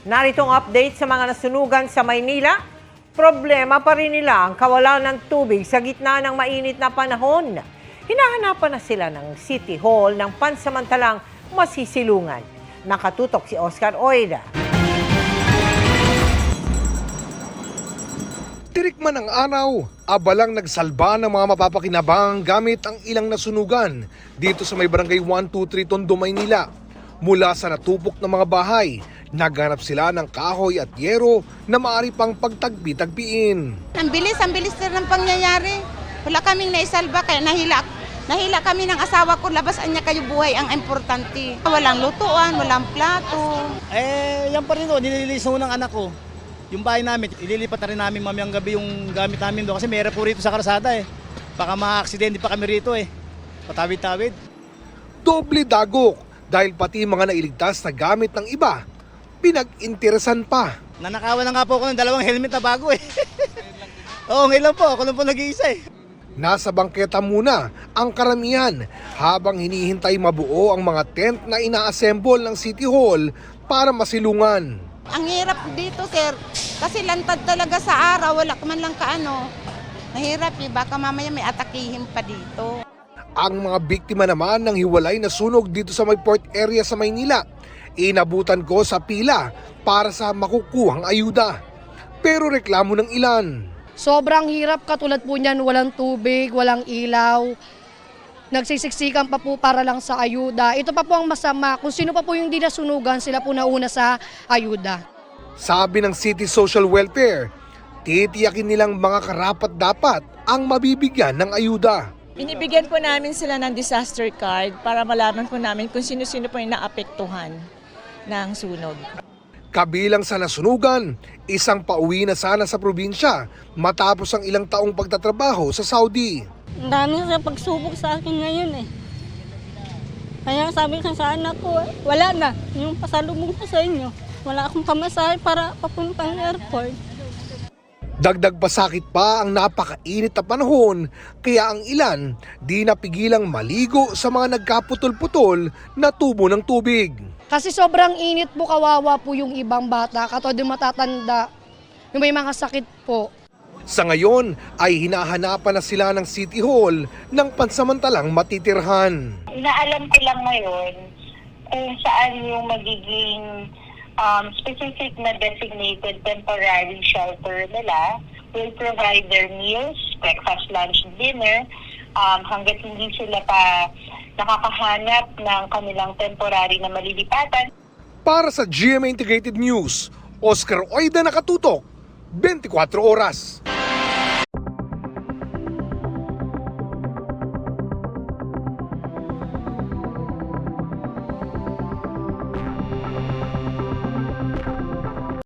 Narito ang update sa mga nasunugan sa Maynila. Problema pa rin nila ang kawalan ng tubig sa gitna ng mainit na panahon. Hinahanapan na sila ng City Hall ng pansamantalang masisilungan. Nakatutok si Oscar Oida. Tirikman ang araw, abalang nagsalba ng mga mapapakinabang gamit ang ilang nasunugan dito sa may barangay 123 Tondo, Maynila. Mula sa natupok ng mga bahay, naghanap sila ng kahoy at yero na maaari pang pagtagpi-tagpiin. Ang bilis na ng pangyayari. Wala kaming naisalba kaya nahila kami ng asawa ko, labasan niya kayo buhay ang importante. Walang lutuan, walang plato. Yan pa rin o, nililinis ng anak ko. Yung bahay namin, ililipat na rin namin mamayang gabi yung gamit namin doon kasi mayroon po rito sa kalsada eh. Baka ma-aksidente pa kami rito eh. Patawid-tawid. Doble dagok dahil pati mga nailigtas na gamit ng iba, pinag-interesan pa. Nanakawan na nga po ako ng 2 helmet na bago eh. Oo, ngayon lang po. Ako lang po nag-iisa eh. Nasa bangketa muna ang karamihan habang hinihintay mabuo ang mga tent na ina-assemble ng City Hall para masilungan. Ang hirap dito, sir. Kasi lantad talaga sa araw, wala ka man lang kaano. Mahirap eh, baka mamaya may atakihin pa dito. Ang mga biktima naman ng hiwalay na sunog dito sa may port area sa Maynila, inabutan ko sa pila para sa makukuhang ayuda. Pero reklamo ng ilan. Sobrang hirap, katulad po niyan, walang tubig, walang ilaw. Nagsisiksikan pa po para lang sa ayuda. Ito pa po ang masama. Kung sino pa po yung di nasunugan, sila po nauna sa ayuda. Sabi ng City Social Welfare, titiyakin nilang mga karapat-dapat ang mabibigyan ng ayuda. Binibigyan po namin sila ng disaster card para malaman po namin kung sino-sino po yung naapektuhan ng sunog. Kabilang sa nasunugan, isang pauwi na sana sa probinsya matapos ang ilang taong pagtatrabaho sa Saudi. Ang dami sa pagsubok sa akin ngayon eh. Kaya sabi ko sa anak ko, wala na. Yung pasalubong ko sa inyo. Wala akong pamasahe para papuntang airport. Dagdag pasakit pa ang napakainit na panahon, kaya ang ilan di napigilang maligo sa mga nagkaputol-putol na tubo ng tubig. Kasi sobrang init po, kawawa po yung ibang bata, katulad yung matatanda, yung may mga sakit po. Sa ngayon ay hinahanapan na sila ng City Hall ng pansamantalang matitirhan. Inaalam ko lang ngayon kung saan yung magiging specific na designated temporary shelter nila. Will provide their meals, breakfast, lunch, dinner, hanggat hindi sila pa nakakahanap ng kanilang temporary na malilipatan. Para sa GMA Integrated News, Oscar Oida, nakatutok, 24 oras.